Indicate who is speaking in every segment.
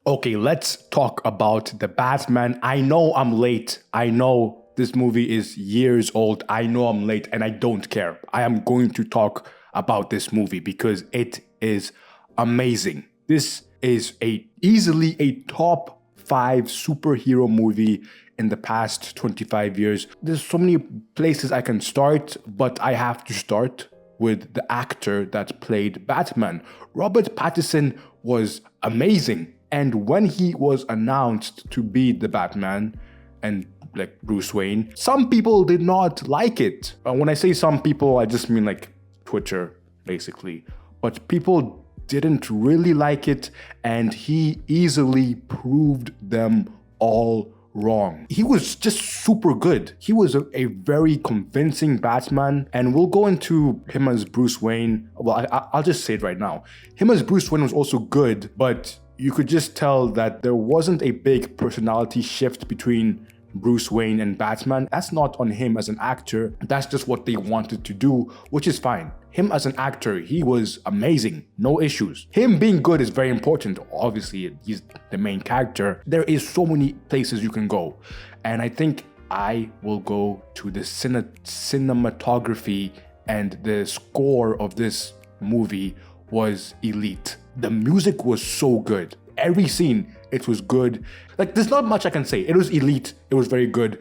Speaker 1: Okay, let's talk about The Batman. I know I'm late. I know this movie is years old. I know I'm late and I don't care. I am going to talk about this movie because it is amazing. This is easily a top 5 superhero movie in the past 25 years. There's so many places I can start, but I have to start with the actor that played Batman. Robert Pattinson was amazing. And when he was announced to be the Batman and like Bruce Wayne, some people did not like it. When I say some people, I just mean like Twitter, basically. But people didn't really like it, and he easily proved them all wrong. He was just super good. He was a very convincing Batman, and we'll go into him as Bruce Wayne. Well, I'll just say it right now. Him as Bruce Wayne was also good, but you could just tell that there wasn't a big personality shift between Bruce Wayne and Batman. That's not on him as an actor. That's just what they wanted to do, which is fine. Him as an actor, he was amazing. No issues. Him being good is very important. Obviously, he's the main character. There is so many places you can go. And I think I will go to the cinematography, and the score of this movie was elite. The music was so good. Every scene, it was good. Like, there's not much I can say. It was elite. It was very good.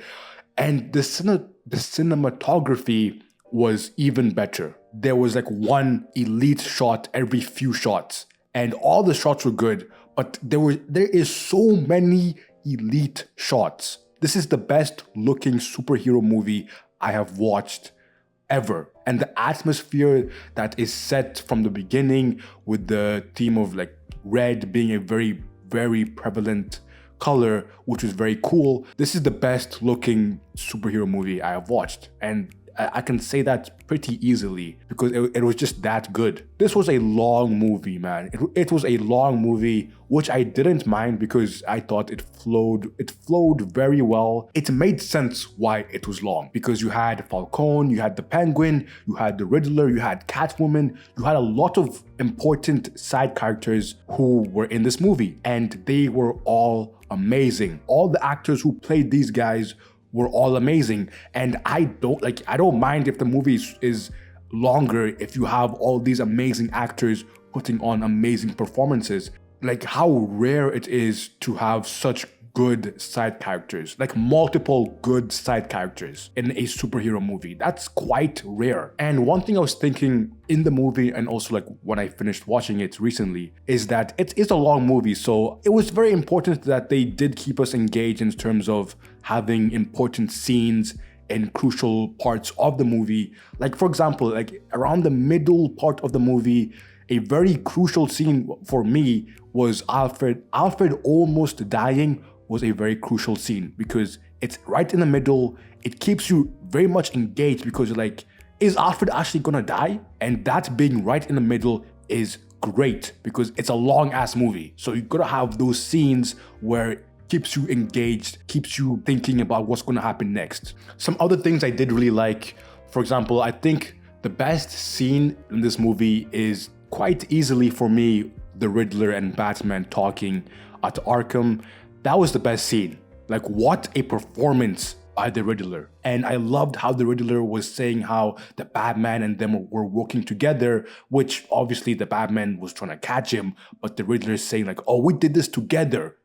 Speaker 1: And the cinematography was even better. There was like one elite shot every few shots, and all the shots were good, but there is so many elite shots. This is the best looking superhero movie I have watched ever. And the atmosphere that is set from the beginning, with the theme of like red being a very, very prevalent color, which was very cool. This is the best looking superhero movie I have watched. And I can say that pretty easily because it was just that good. This was a long movie, man. It was a long movie, which I didn't mind because I thought it flowed very well. It made sense why it was long, because you had Falcone, you had the Penguin, you had the Riddler, you had Catwoman, you had a lot of important side characters who were in this movie, and they were all amazing. All the actors who played these guys were all amazing, and I don't mind if the movie is longer if you have all these amazing actors putting on amazing performances. Like, how rare it is to have such good side characters, like multiple good side characters in a superhero movie. That's quite rare. And one thing I was thinking in the movie, and also like when I finished watching it recently, is that it is a long movie, so it was very important that they did keep us engaged in terms of having important scenes in crucial parts of the movie. Like, for example, like around the middle part of the movie, a very crucial scene for me was Alfred almost dying. Was a very crucial scene because it's right in the middle. It keeps you very much engaged because you're like, is Alfred actually gonna die? And that being right in the middle is great because it's a long ass movie. So you gotta have those scenes where it keeps you engaged, keeps you thinking about what's gonna happen next. Some other things I did really like, for example, I think the best scene in this movie is quite easily for me, the Riddler and Batman talking at Arkham. That was the best scene. Like, what a performance by the Riddler. And I loved how the Riddler was saying how the Batman and them were working together, which obviously the Batman was trying to catch him, but the Riddler is saying like, oh, we did this together.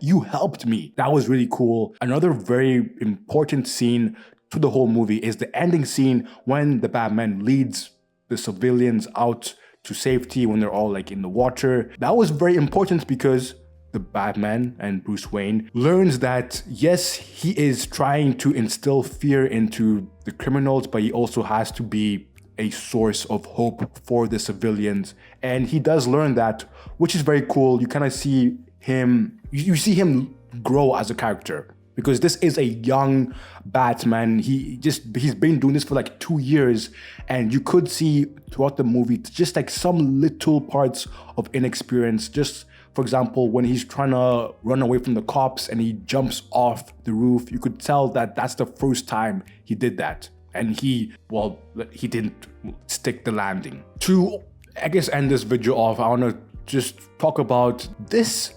Speaker 1: You helped me. That was really cool. Another very important scene to the whole movie is the ending scene when the Batman leads the civilians out to safety when they're all like in the water. That was very important because the Batman and Bruce Wayne learns that yes, he is trying to instill fear into the criminals, but he also has to be a source of hope for the civilians. And he does learn that, which is very cool. You kind of see him, you see him grow as a character, because this is a young Batman. He's been doing this for like 2 years, and you could see throughout the movie just like some little parts of inexperience. Just for example, when he's trying to run away from the cops and he jumps off the roof, you could tell that that's the first time he did that. And he didn't stick the landing. To, I guess, end this video off, I want to just talk about this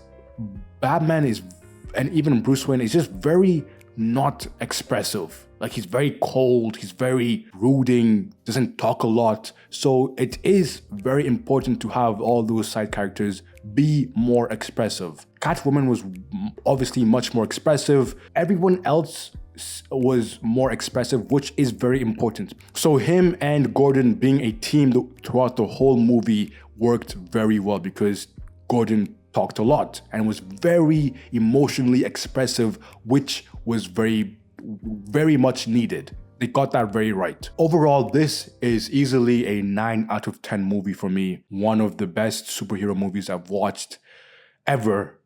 Speaker 1: Batman is, and even Bruce Wayne is just very not expressive. Like he's very cold, he's very brooding, doesn't talk a lot. So it is very important to have all those side characters be more expressive. Catwoman was obviously much more expressive. Everyone else was more expressive, which is very important. So him and Gordon being a team throughout the whole movie worked very well because Gordon talked a lot and was very emotionally expressive, which was very much needed. They got that very right. Overall, this is easily a 9 out of 10 movie for me. One of the best superhero movies I've watched ever.